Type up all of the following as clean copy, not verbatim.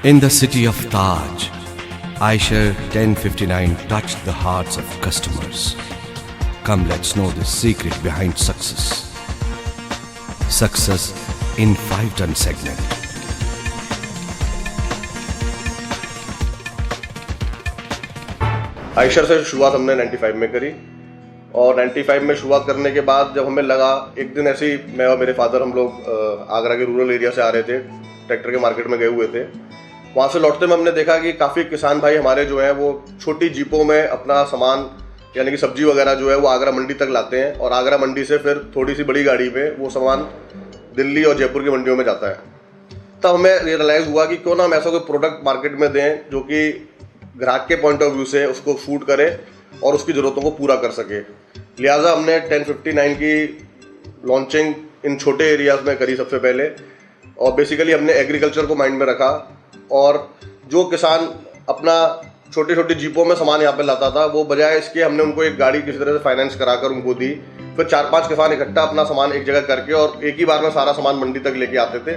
In the city of Taj, Eicher 1059 touched the hearts of customers. Come, let's know the secret behind success. Success in 5-ton segment. Eicher से शुरुआत हमने 95 में करी और 95 में शुरुआत करने के बाद जब हमें लगा, एक दिन ऐसे ही मैं और मेरे फादर हम लोग आगरा के रूरल एरिया से आ रहे थे, ट्रैक्टर के मार्केट में गए हुए थे। वहाँ से लौटते में हमने देखा कि काफ़ी किसान भाई हमारे जो हैं वो छोटी जीपों में अपना सामान यानी कि सब्जी वगैरह जो है वो आगरा मंडी तक लाते हैं और आगरा मंडी से फिर थोड़ी सी बड़ी गाड़ी में वो सामान दिल्ली और जयपुर की मंडियों में जाता है। तब हमें रियलाइज़ हुआ कि क्यों ना हम ऐसा कोई प्रोडक्ट मार्केट में दें जो कि ग्राहक के पॉइंट ऑफ व्यू से उसको सूट करे और उसकी ज़रूरतों को पूरा कर सके। लिहाजा हमने 1059 की लॉन्चिंग इन छोटे एरियाज़ में करी सबसे पहले और बेसिकली हमने एग्रीकल्चर को माइंड में रखा और जो किसान अपना छोटी छोटी जीपों में सामान यहाँ पे लाता था वो बजाय इसके हमने उनको एक गाड़ी किसी तरह से फाइनेंस कराकर उनको दी। फिर 4-5 किसान इकट्ठा अपना सामान एक जगह करके और एक ही बार में सारा सामान मंडी तक लेके आते थे,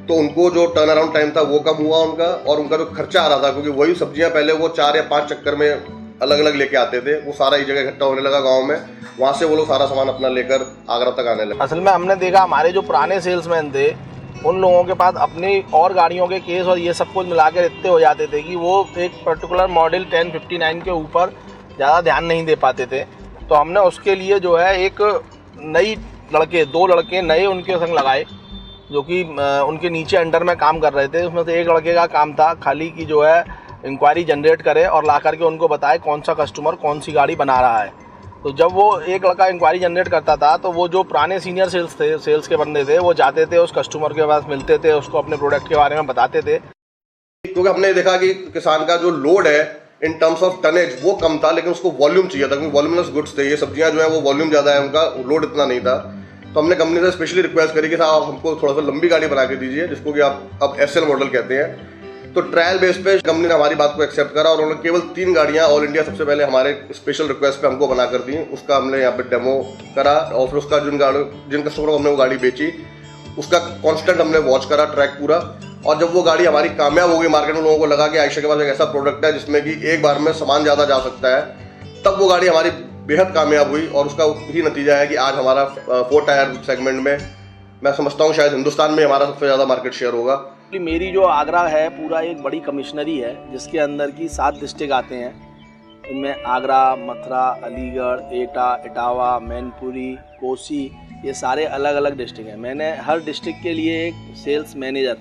तो उनको जो टर्न अराउंड टाइम था वो कम हुआ उनका और उनका जो खर्चा आ रहा था, क्योंकि वही सब्जियां पहले वो 4 या 5 चक्कर में अलग अलग लेके आते थे, वो सारा एक जगह इकट्ठा होने लगा गाँव में। वहाँ से वो लोग सारा सामान अपना लेकर आगरा तक आने लगे। असल में हमने देखा हमारे जो पुराने सेल्समैन थे उन लोगों के पास अपनी और गाड़ियों के केस और ये सब कुछ मिला के इतने हो जाते थे कि वो एक पर्टिकुलर मॉडल 1059 के ऊपर ज़्यादा ध्यान नहीं दे पाते थे। तो हमने उसके लिए जो है एक नई दो लड़के नए उनके संग लगाए जो कि उनके नीचे अंडर में काम कर रहे थे। उसमें से एक लड़के का काम था खाली कि जो है इंक्वायरी जनरेट करे और ला करके उनको बताए कौन सा कस्टमर कौन सी गाड़ी बना रहा है। तो जब वो एक लड़का इंक्वायरी जनरेट करता था तो वो जो पुराने सीनियर सेल्स के बंदे थे वो जाते थे उस कस्टमर के पास, मिलते थे, उसको अपने प्रोडक्ट के बारे में बताते थे। क्योंकि हमने देखा कि किसान का जो लोड है इन टर्म्स ऑफ टनेज वो कम था, लेकिन उसको वॉल्यूम चाहिए था, क्योंकि वॉल्यूमलेस गुड्स थे। ये सब्जियां जो है वो वॉल्यूम ज़्यादा है, उनका लोड इतना नहीं था। तो हमने कंपनी से स्पेशली रिक्वेस्ट करी कि साहब हमको थोड़ा सा लंबी गाड़ी बना के दीजिए, जिसको कि आप अब SL मॉडल कहते हैं। तो ट्रायल बेस पे कंपनी ने हमारी बात को एक्सेप्ट करा और उन्होंने केवल 3 गाड़ियां ऑल इंडिया सबसे पहले हमारे स्पेशल रिक्वेस्ट पे हमको बना कर दी। उसका हमने यहाँ पे डेमो करा और फिर उसका जिन कस्टमरों को हमने वो गाड़ी बेची उसका कांस्टेंट हमने वॉच करा, ट्रैक पूरा। और जब वो गाड़ी हमारी कामयाब हो गई मार्केट में, लोगों को लगा कि आयशर के पास एक ऐसा प्रोडक्ट है जिसमें कि एक बार में सामान ज़्यादा जा सकता है, तब वो गाड़ी हमारी बेहद कामयाब हुई और उसका ही नतीजा है कि आज हमारा 4 टायर सेगमेंट में मैं समझता हूँ शायद हिंदुस्तान में हमारा सबसे ज़्यादा मार्केट शेयर होगा। मेरी जो आगरा है पूरा एक बड़ी कमिश्नरी है जिसके अंदर की 7 डिस्ट्रिक्ट आते हैं। इनमें आगरा, मथुरा, अलीगढ़, एटा, इटावा, मैनपुरी, कोसी, ये सारे अलग अलग डिस्ट्रिक्ट हैं। मैंने हर डिस्ट्रिक्ट के लिए एक सेल्स मैनेजर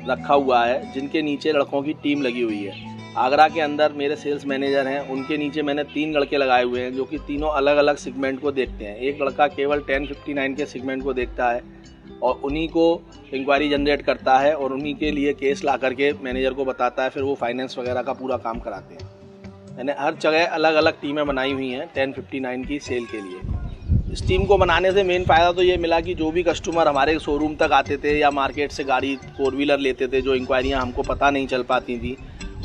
रखा हुआ है जिनके नीचे लड़कों की टीम लगी हुई है। आगरा के अंदर मेरे सेल्स मैनेजर हैं, उनके नीचे मैंने 3 लड़के लगाए हुए हैं जो कि तीनों अलग अलग सेगमेंट को देखते हैं। एक लड़का केवल 1059 के सेगमेंट को देखता है और उन्हीं को इंक्वायरी जनरेट करता है और उन्हीं के लिए केस ला करके मैनेजर को बताता है, फिर वो फाइनेंस वगैरह का पूरा काम कराते हैं। मैंने हर जगह अलग अलग टीमें बनाई हुई हैं 1059 की सेल के लिए। इस टीम को बनाने से मेन फ़ायदा तो ये मिला कि जो भी कस्टमर हमारे शोरूम तक आते थे या मार्केट से गाड़ी 4 व्हीलर लेते थे, जो इंक्वायरियाँ हमको पता नहीं चल पाती थी,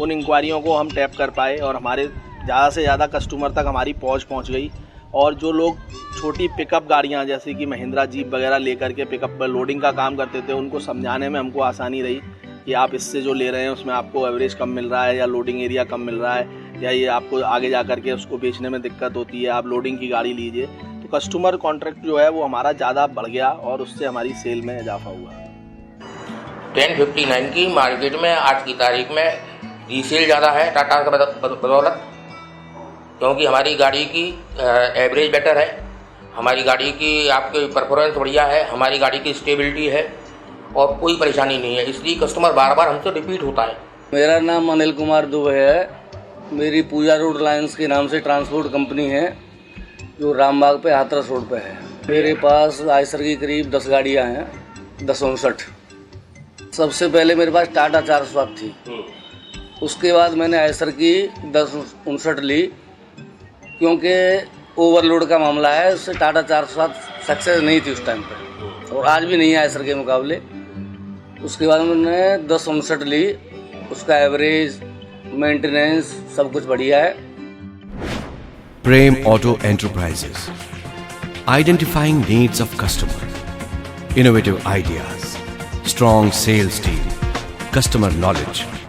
उन इंक्वायरियों को हम टैप कर पाए और हमारे ज़्यादा से ज़्यादा कस्टमर तक हमारी पहुँच गई। और जो लोग छोटी पिकअप गाड़ियां जैसे कि महिंद्रा जीप वगैरह लेकर के पिकअप पर लोडिंग का काम करते थे, उनको समझाने में हमको आसानी रही कि आप इससे जो ले रहे हैं उसमें आपको एवरेज कम मिल रहा है या लोडिंग एरिया कम मिल रहा है या ये आपको आगे जा कर के उसको बेचने में दिक्कत होती है, आप लोडिंग की गाड़ी लीजिए। तो कस्टमर कॉन्ट्रैक्ट जो है वो हमारा ज़्यादा बढ़ गया और उससे हमारी सेल में इजाफा हुआ। 1059 की मार्केट में आज की तारीख में रीसेल ज़्यादा है टाटा का बदौलत, क्योंकि हमारी गाड़ी की एवरेज बेटर है, हमारी गाड़ी की आपकी परफॉर्मेंस बढ़िया है, हमारी गाड़ी की स्टेबिलिटी है और कोई परेशानी नहीं है, इसलिए कस्टमर बार बार हमसे रिपीट होता है। मेरा नाम अनिल कुमार दुबे है। मेरी पूजा रोड लाइन्स के नाम से ट्रांसपोर्ट कंपनी है जो रामबाग पे हाथरस रोड पे है। मेरे पास आयशर की करीब 10 गाड़ियाँ हैं, 1059। सबसे पहले मेरे पास टाटा 400 थी, उसके बाद मैंने आयशर की 1059 ली क्योंकि ओवरलोड का मामला है, उससे टाटा 400 सक्सेस नहीं थी उस टाइम पर और आज भी नहीं है आयशर के मुकाबले। उसके बाद मैंने 1059 ली, उसका एवरेज, मेंटेनेंस सब कुछ बढ़िया है। Prem Auto Enterprises, identifying needs of customer, innovative ideas, strong sales team, customer knowledge.